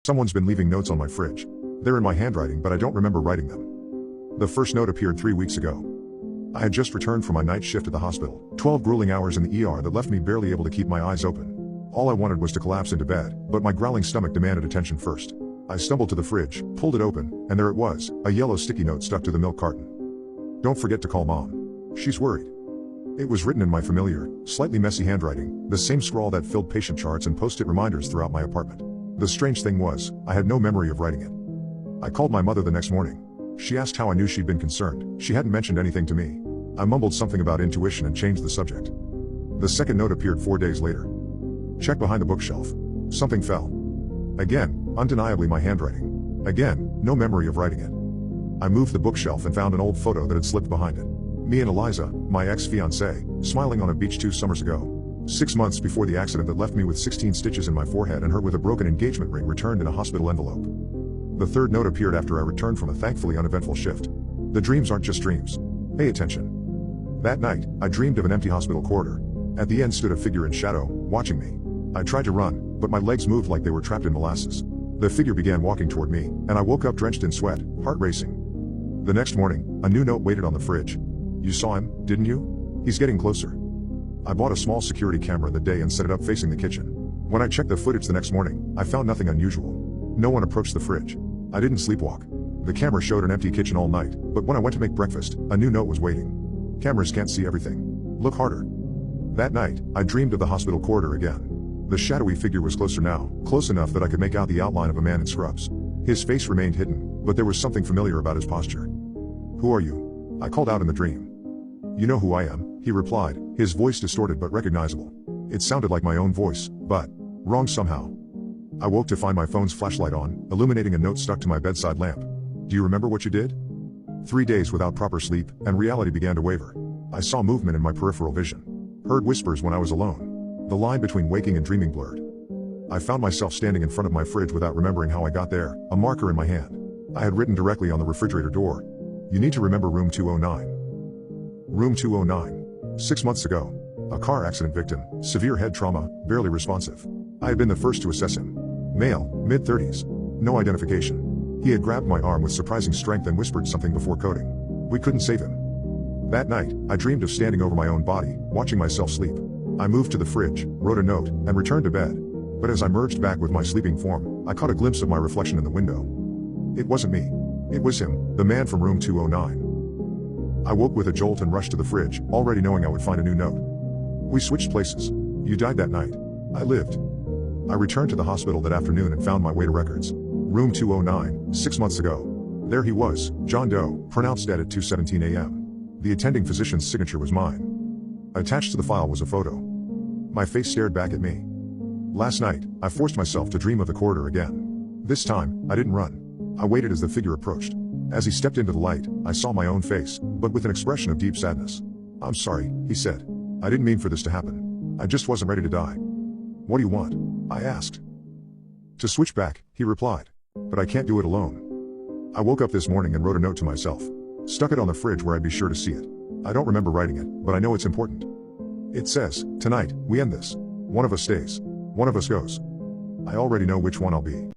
Someone's been leaving notes on my fridge. They're in my handwriting, but I don't remember writing them. The first note appeared 3 weeks ago. I had just returned from my night shift at the hospital, 12 grueling hours in the ER that left me barely able to keep my eyes open. All I wanted was to collapse into bed, but my growling stomach demanded attention first. I stumbled to the fridge, pulled it open, and there it was, a yellow sticky note stuck to the milk carton. "Don't forget to call Mom. She's worried." It was written in my familiar, slightly messy handwriting, the same scrawl that filled patient charts and post-it reminders throughout my apartment. The strange thing was, I had no memory of writing it. I called my mother the next morning. She asked how I knew she'd been concerned. She hadn't mentioned anything to me. I mumbled something about intuition and changed the subject. The second note appeared 4 days later. "Check behind the bookshelf. Something fell." Again, undeniably my handwriting. Again, no memory of writing it. I moved the bookshelf and found an old photo that had slipped behind it. Me and Eliza, my ex-fiancée, smiling on a beach 2 summers ago. 6 months before the accident that left me with 16 stitches in my forehead and her with a broken engagement ring returned in a hospital envelope. The third note appeared after I returned from a thankfully uneventful shift. "The dreams aren't just dreams. Pay attention." That night, I dreamed of an empty hospital corridor. At the end stood a figure in shadow, watching me. I tried to run, but my legs moved like they were trapped in molasses. The figure began walking toward me, and I woke up drenched in sweat, heart racing. The next morning, a new note waited on the fridge. "You saw him, didn't you? He's getting closer." I bought a small security camera that day and set it up facing the kitchen. When I checked the footage the next morning, I found nothing unusual. No one approached the fridge. I didn't sleepwalk. The camera showed an empty kitchen all night, but when I went to make breakfast, a new note was waiting. "Cameras can't see everything. Look harder." That night, I dreamed of the hospital corridor again. The shadowy figure was closer now, close enough that I could make out the outline of a man in scrubs. His face remained hidden, but there was something familiar about his posture. "Who are you?" I called out in the dream. "You know who I am," he replied, his voice distorted but recognizable. It sounded like my own voice, but wrong somehow. I woke to find my phone's flashlight on, illuminating a note stuck to my bedside lamp. "Do you remember what you did?" 3 days without proper sleep, and reality began to waver. I saw movement in my peripheral vision. Heard whispers when I was alone. The line between waking and dreaming blurred. I found myself standing in front of my fridge without remembering how I got there, a marker in my hand. I had written directly on the refrigerator door, "You need to remember room 209. Room 209. 6 months ago. A car accident victim, severe head trauma, barely responsive. I had been the first to assess him. Male, mid-30s. No identification. He had grabbed my arm with surprising strength and whispered something before coding. We couldn't save him." That night, I dreamed of standing over my own body, watching myself sleep. I moved to the fridge, wrote a note, and returned to bed. But as I merged back with my sleeping form, I caught a glimpse of my reflection in the window. It wasn't me. It was him, the man from room 209. I woke with a jolt and rushed to the fridge, already knowing I would find a new note. "We switched places. You died that night. I lived." I returned to the hospital that afternoon and found my way to records. Room 209, 6 months ago. There he was, John Doe, pronounced dead at 2:17 a.m. The attending physician's signature was mine. Attached to the file was a photo. My face stared back at me. Last night, I forced myself to dream of the corridor again. This time, I didn't run. I waited as the figure approached. As he stepped into the light, I saw my own face, but with an expression of deep sadness. "I'm sorry," he said. "I didn't mean for this to happen. I just wasn't ready to die." "What do you want?" I asked. "To switch back," he replied. "But I can't do it alone." I woke up this morning and wrote a note to myself. Stuck it on the fridge where I'd be sure to see it. I don't remember writing it, but I know it's important. It says, "Tonight, we end this. One of us stays. One of us goes." I already know which one I'll be.